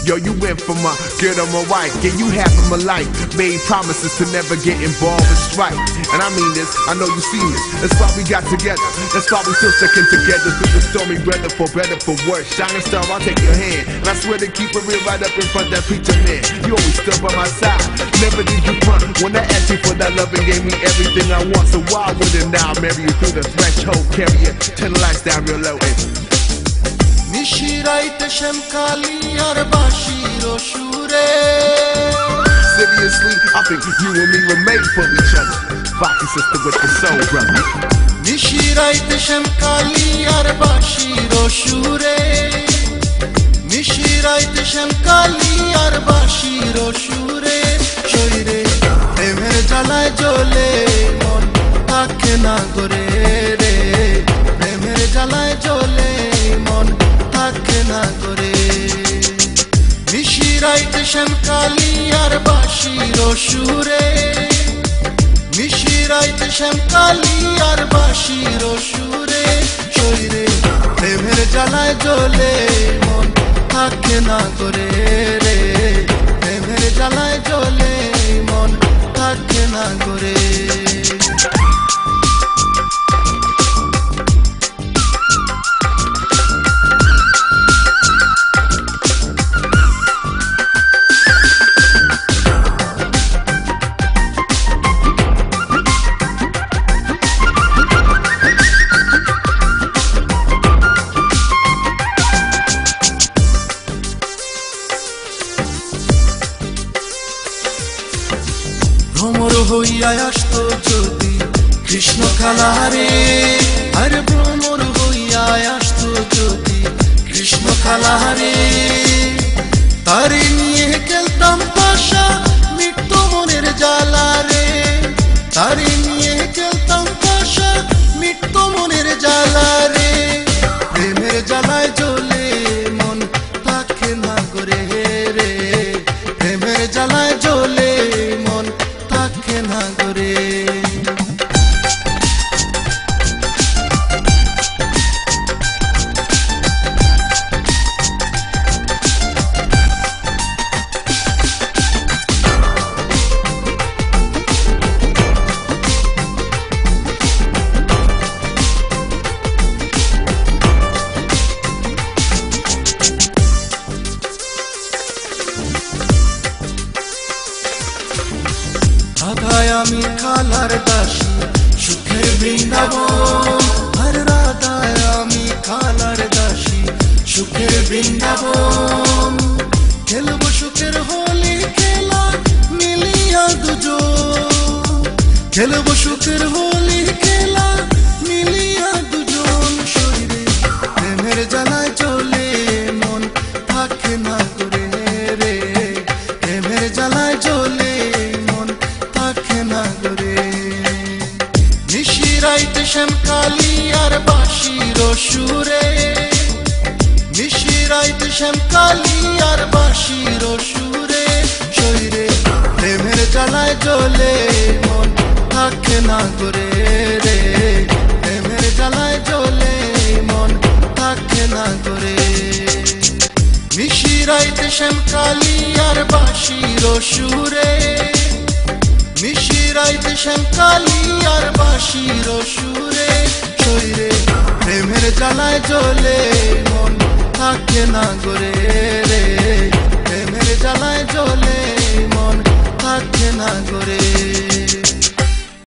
Yo, you went from my girl to my wife. Gave you half of my life. Made promises to never get involved in strife. And I mean this, I know you seen this. That's why we got together. That's why we still sticking together through the stormy weather, for better, for worse. Shining star, I'll take your hand. And I swear to keep it real right up in front of that preacher man. You always stood by my side. Never did you front. When I asked you for that love and gave me everything I want. So why wouldn't I marry you through the threshold? Carry it till the lights down real low. নিশিরাইতে শ্যামকালী আর বাঁশির সুরে Seriously, I think you and me were made for each other. Baki sister with the soul brother. নিশিরাইতে শ্যামকালী আর বাঁশির সুরে নিশিরাইতে শ্যামকালী আর বাঁশির সুরে শরীরে প্রেমের জ্বালায় জ্বলে মন থাকে না করে রে প্রেমের জ্বালায় জ্বলে মন থাকে না করে নিশিরাইতে শ্যামকালী আর বাঁশির সুরে নিশিরাইতে শ্যামকালী আর বাঁশির সুরে শরীরে প্রেমের জ্বালায় জ্বলে মন থাকে না করে রে প্রেমের জ্বালায় জ্বলে মন থাকে না করে ভ্রমর হইয়া আসতো যদি কৃষ্ণ কালারে আর ভ্রমর হইয়া আসতো যদি কৃষ্ণ কালারে তারে নিয়ে খেলতাম পাশা মিটত মনের জ্বালারে তারে নিয়ে খেলতাম পাশা মিটত মনের জ্বালারে প্রেমের জ্বালায় জ্বলে মন থাকে না করে রে প্রেমের জ্বালায় জ্বলে মন থাকে না করে রাধায় আমি খালার দাসী সুখের বৃন্দাবন আর রাধায় আমি খালার দাসী সুখের বৃন্দাবন খেলবো সুখের হোলি খেলা মিলিয়া দুজন খেলবো সুখের হোলি খেলা মিলিয়া দুজন শরীরে প্রেমের জ্বালায় জ্বলে মন থাকে না করে রে প্রেমের জ্বালায় জ্বলে নিশিরাইতে শ্যামকালী আর বাঁশির সুরে নিশিরাইতে শ্যামকালী আর বাঁশির সুরে শরীরে প্রেমের জ্বালায় জ্বলে মন থাকে না করে রে প্রেমের জ্বালায় জ্বলে মন থাকে না করে নিশিরাইতে শ্যামকালী আর বাঁশির সুরে নিশিরাইতে শ্যামকালী আর বাঁশির সুরে শরীরে প্রেমের জ্বালায় জ্বলে মন থাকে না করে